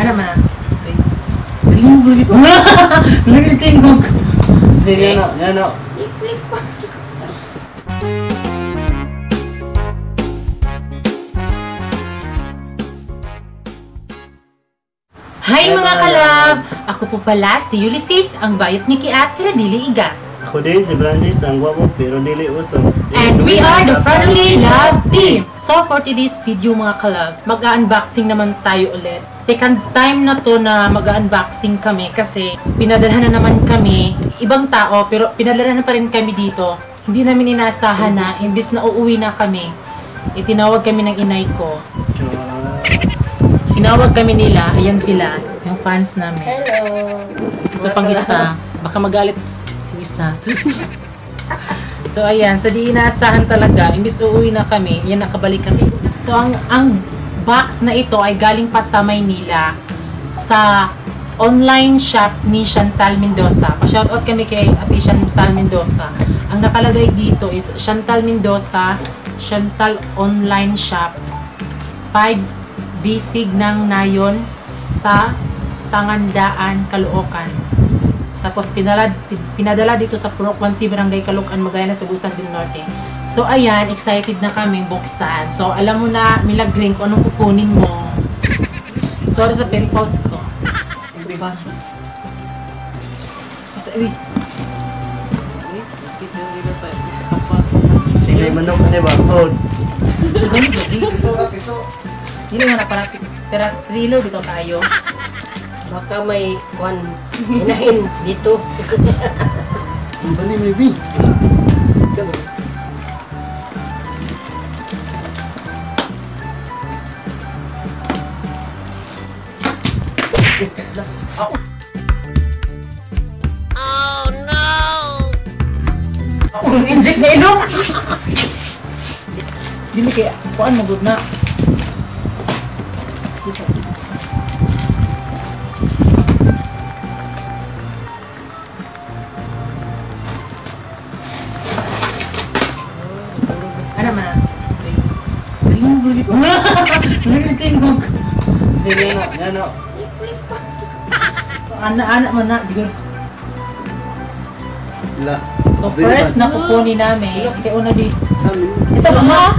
Ano man? Tingog mo dito. Lagi tingog. Hindi, yan o. Hi mga kalab! Ako po pala si Ulysses, ang bayot ni Kiat pero dili iga. Ako din si Francis, ang gwapo pero dili uso. And we are the Friendly Love Team! So for today's video mga kalab, mag-unboxing naman tayo ulit. Second time na to na mag-unboxing kami kasi pinadalhan na naman kami, ibang tao pero pinadalhan na pa rin kami dito. Hindi namin inaasahan na imbis na uuwi na kami, itinawag kami ng inay ko. Tinawag kami nila, ayan sila, yung fans namin. Hello! Ito pang isa, baka magalit si isa. Sus. So ayan, sa di inaasahan talaga, imbis uuwi na kami, ayan nakabalik kami. So ang box na ito ay galing pa sa Maynila, sa online shop ni Chantal Mendoza. Pa-shoutout kami kay Ate Chantal Mendoza. Ang nakalagay dito is Chantal Mendoza, Chantal Online Shop, 5 Bisig ng Nayon sa Sangandaan, Caloocan. Tapos pinadala dito sa Purok 1C Barangay Caloocan, Magallanes, Sagusan del Norte. So ayan, excited na kami buksan. So alam mo na, milagring kung anong kukunin mo. Sorry sa pimples ko. Diba? Basta, Sili manok na diba? Sod. Piso. Hindi naman na parang trilo dito tayo. Baka may kwan inahin dito. Ang bali maybe. Oh no! Inject na ilong! Hindi kaya, kuan magod na. Ano man? Tingog mo dito. Lagi tingog. Hindi, yan o. Anak-anak man na, bigur. La. So first na kukunin namin, kaya una di. Sa amin. Isa ba ma?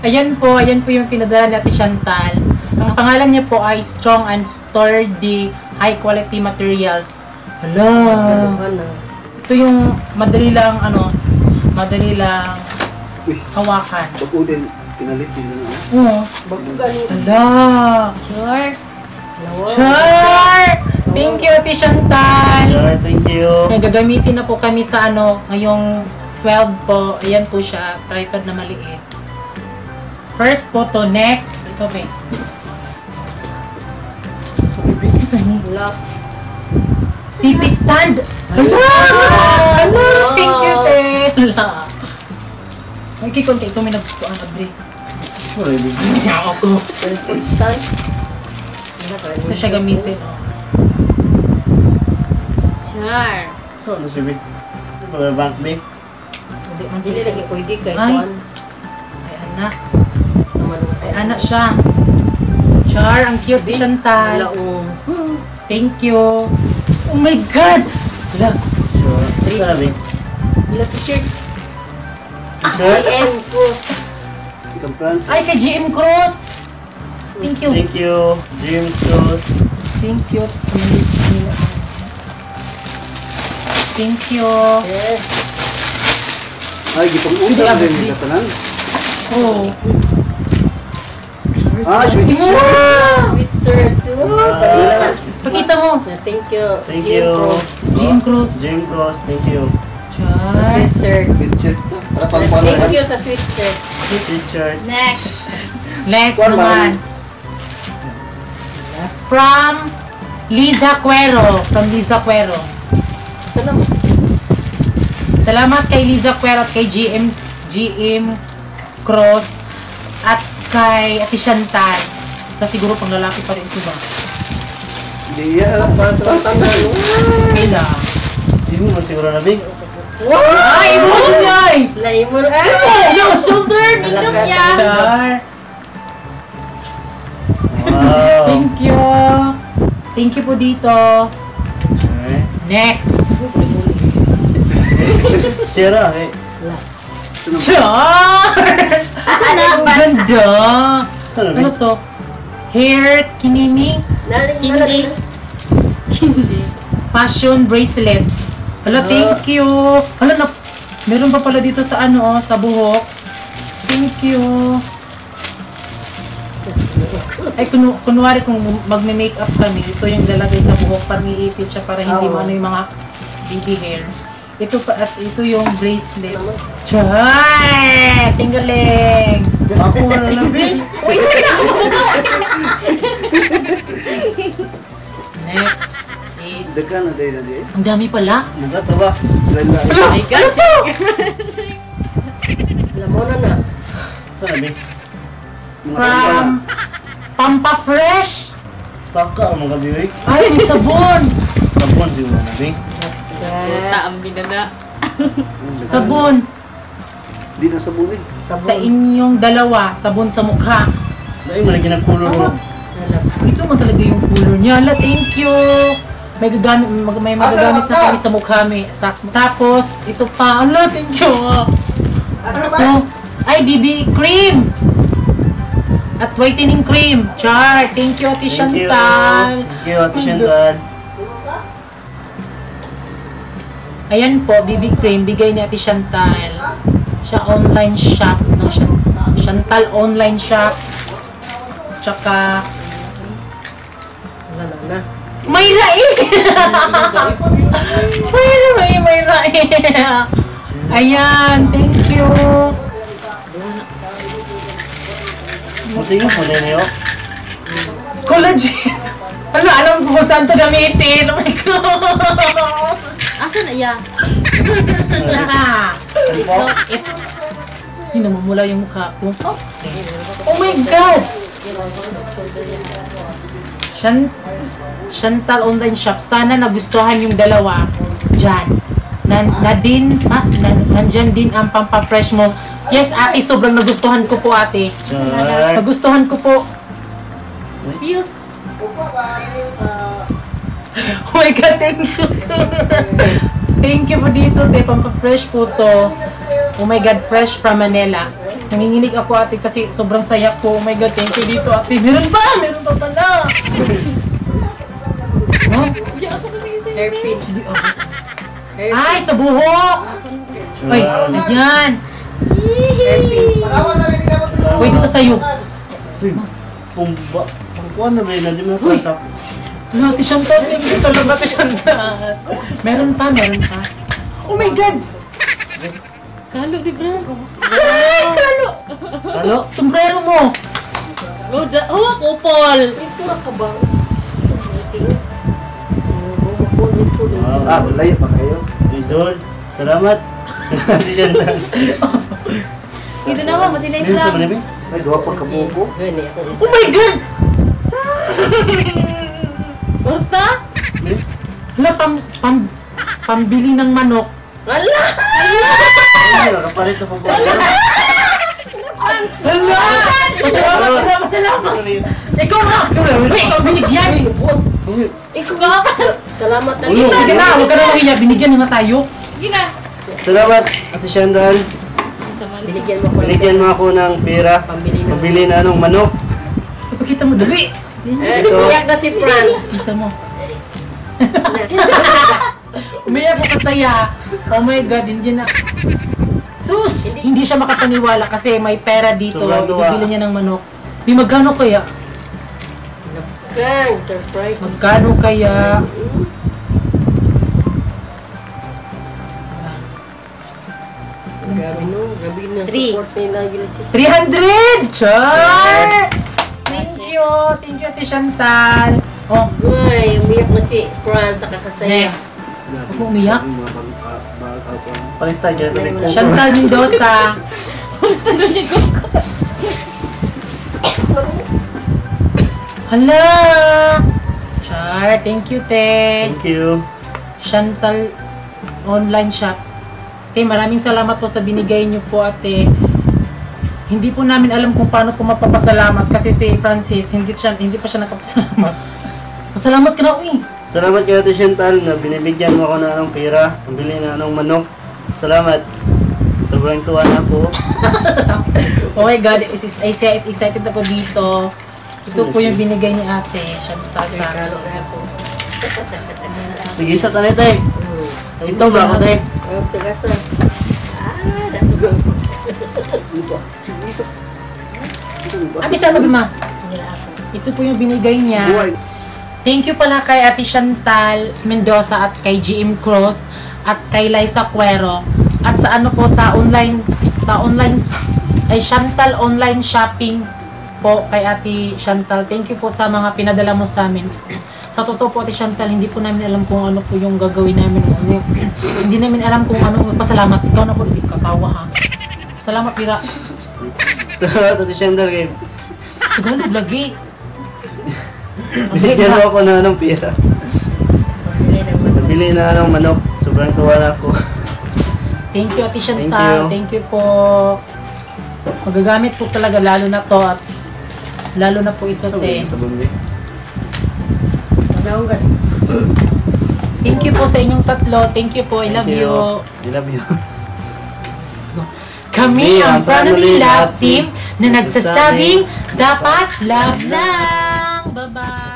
Ayan po yung pinadala natin Chantal. Ang pangalan niya po ay Strong and Sturdy High Quality Materials. Hala! Ito yung madali lang hawakan. Bago din, pinalit din na. Oo. Hala! Sure? Sure! Thank you, Ate Chantal! Sure, thank you. Ay, gagamitin na po kami sa ngayong 12 po. Ayan po siya, tripod na maliit. First po to, next. Ito ba? Lock. CP stand! Hala! Thank you, Te! Hala! Ay, kikonti ito may nagpuan na break. Sure, hindi. Ay, ako. Cellphone stand. Ito siya gamitin, oh. Sure. So, ano siya, mga bank bag? Hindi man Dili lagi pwede kay Ay. kwan. Ay, anak. Naman Ay, anak siya. Char, ang cute ni Chantal. Laong. Thank you. Oh my God! Hala. Sure. Ito na, babe. Bila t-shirt. Sure? IM Cruz. Ikaw, Francis. Ay, kay GM Cross. Thank you. Thank you, Jim Cruz. Thank you. Thank you. Yes. Ay, gipang Hindi, usap din abas, yung katanan. Oh. Ah, sweet Wow! shirt. Sweet sir too. Pakita mo. Thank you. Thank Jim you. Cruz. GM Cross. Jim Cruz, thank you. Char. Sweet sir. Sweet shirt. Para pang Thank palaman. you sa sweet sir. T-shirt. Next. Next One naman. From Liza Cuero. From Liza Cuero. Salamat. Salamat kay Liza Cuero at kay GM Cross at kay Ate Chantal. Kasi siguro pang lalaki pa rin ito ba? Hindi yan. Para sa mga tanda. Kayla. Hindi mo masiguro na, babe. Wow! Ay, mo Joy! Lain mo na Yung shoulder, nindot Alaga. yan. Char. Wow. Thank you. Thank you po dito. Okay. Next. Sira eh. Char! Ang ganda. Saan na Ano ba? to? Hair kinining Naling Hindi. fashion bracelet. Hala, thank you. Hala, meron pa pala dito sa ano, sa buhok. Thank you. Ay, kunwari kung magme-makeup kami, ito yung lalagay sa buhok, parang iipit siya para hindi Oo. mo ano yung mga baby hair. Ito pa, at ito yung bracelet. Chay! Tinggaling! Ako wala na, babe. Uy, wala! Next is... Dekan na dahil na di. Ang dami pala. Nagata ba? Ilan na. Hala! Ano to? Lamonan na. Saan na ba? Mga From Pampa Fresh. Taka ang mga biwik. Ay, may sabon. Sabon siguro na ba? Puta ang binada. Sabon. Di na sabungin. Sa inyong dalawa, sabon sa mukha. Dahil malagyan ng kulor mo. Ito man talaga yung color niya. Ala, thank you. May gagamit, may magagamit na kami sa mukha. Tapos, ito pa. Ala, thank you. Ito. Ay, BB cream. At whitening cream. Char. Thank you, Ate Thank you. Chantal. Thank you, Ate Chantal. Ayan po, BB cream. Bigay ni Ate Chantal. Siya online shop. No? Chantal online shop. Tsaka, Wala na. may rai! may rai! Ayan, thank you! Buti yung muna niyo. Collagen! Wala, alam ko kung saan ito gamitin! Oh my God! Asa na iya? Tsaka, it's... Yun, namumula yung mukha ko. Oh my God! Chantal online shop. Sana nagustuhan yung dalawa dyan. Nandyan din ang pampafresh mo. Yes, ate, sobrang nagustuhan ko po, ate. Char. Nagustuhan ko po. Feels. Oh my God, thank you. Thank you po dito, te. Pampafresh po to. Oh my God, fresh from Manila. Nanginginig ako, ate, kasi sobrang saya ko. Oh my God, thank you dito, ate. Meron pa! Meron pa pala! Huh? Hairpin. Ay, sa buhok! Ay, ayan! Uy, dito sa'yo. Pumba. Pangkuhan na ba yun? Hindi mo napasak. Ano, Ate Chantal, thank you talaga, Ate Chantal. Meron pa, meron pa. Oh my God! Kalo, di ba? Ay, kalo! Ano? Sombrero mo! Oh, kupol. Ito na ka ba? Ah, layo pa kayo. Idol. Salamat. Ate Chantal. Dito na ako, masinay Meron sa lang. manibig? Ay, gawa pa kabuko. Gani ako isa. Oh my God! Urta? Hala, pambili ng manok. Wala! Ay, nakapalit na pa ba? Hala! Pasalamat! Ikaw na! Uy, ikaw binigyan! Ikaw nga! Salamat na Ulo. Huwag ka na, huwag ka na mahiya. Binigyan na nga tayo. Gina. Salamat, Ate Chantal. Binigyan mo ko ng Binigyan mo ako ng pera. pambili ng... Pabili na anong manok. Ipakita mo, dali! Ito. Umiyak na si Franz. Kita mo. Umiyak ko sa saya. Oh my God, hindi na. Sus! Hindi siya makapaniwala kasi may pera dito. Sobrang tuwa. Ibibili niya ng manok. Di magkano kaya? Gang, surprise. Magkano kaya? Grabe no, grabe na Three. support nila yun si 300! Char! Thank you! Thank you, Ate Chantal. Oh, Uy, umiyak na si Franz sa kakasaya. next. Ako umiyak? Palit tayo dyan. Palit ko. Chantal Mendoza. Hala! Char, thank you, te. Thank you. Chantal online shop. Ate, maraming salamat po sa binigay niyo po, ate. Hindi po namin alam kung paano po mapapasalamat kasi si Francis, hindi pa siya nakapasalamat. Pasalamat ka na, uy. Salamat kay Ate Chantal na binibigyan mo ako na ng pera. Pambili na ng manok. Salamat. Sobrang tuwa na po. Oh my God, excited ako dito. Ito po yung binigay ni ate, Chantal sa akin. Kalo na ako. Tigisa tanay tay. Ito ba ako tay? Ang sagasa. Dato. Ito. Sige, ito. Ito ba? Abi sa ma. Ito po yung binigay niya. Buhay. Thank you pala kay Ate Chantal Mendoza at kay GM Cruz at kay Liza Cuero at sa ano po sa online ay Chantal online shopping po kay Ate Chantal. Thank you po sa mga pinadala mo sa amin. Sa totoo po Ate Chantal, hindi po namin alam kung ano po yung gagawin namin. Hindi namin alam kung ano pasalamat. Ikaw na po si katawa ha. Salamat Pira. Salamat Ate Chantal kay Tagalog lagi. binigyan mo ako na ng pera. Pambili na ng manok. Sobrang tuwa na ako. Thank you, Ate Thank Chantal. you. Thank you po. Magagamit po talaga lalo na to at lalo na po ito, te. Sa bumili. Daong ka. Thank you po sa inyong tatlo. Thank you po. I love Thank you. I love you. Kami ang Family Love Team na nagsasabing dapat love lang. Bye-bye.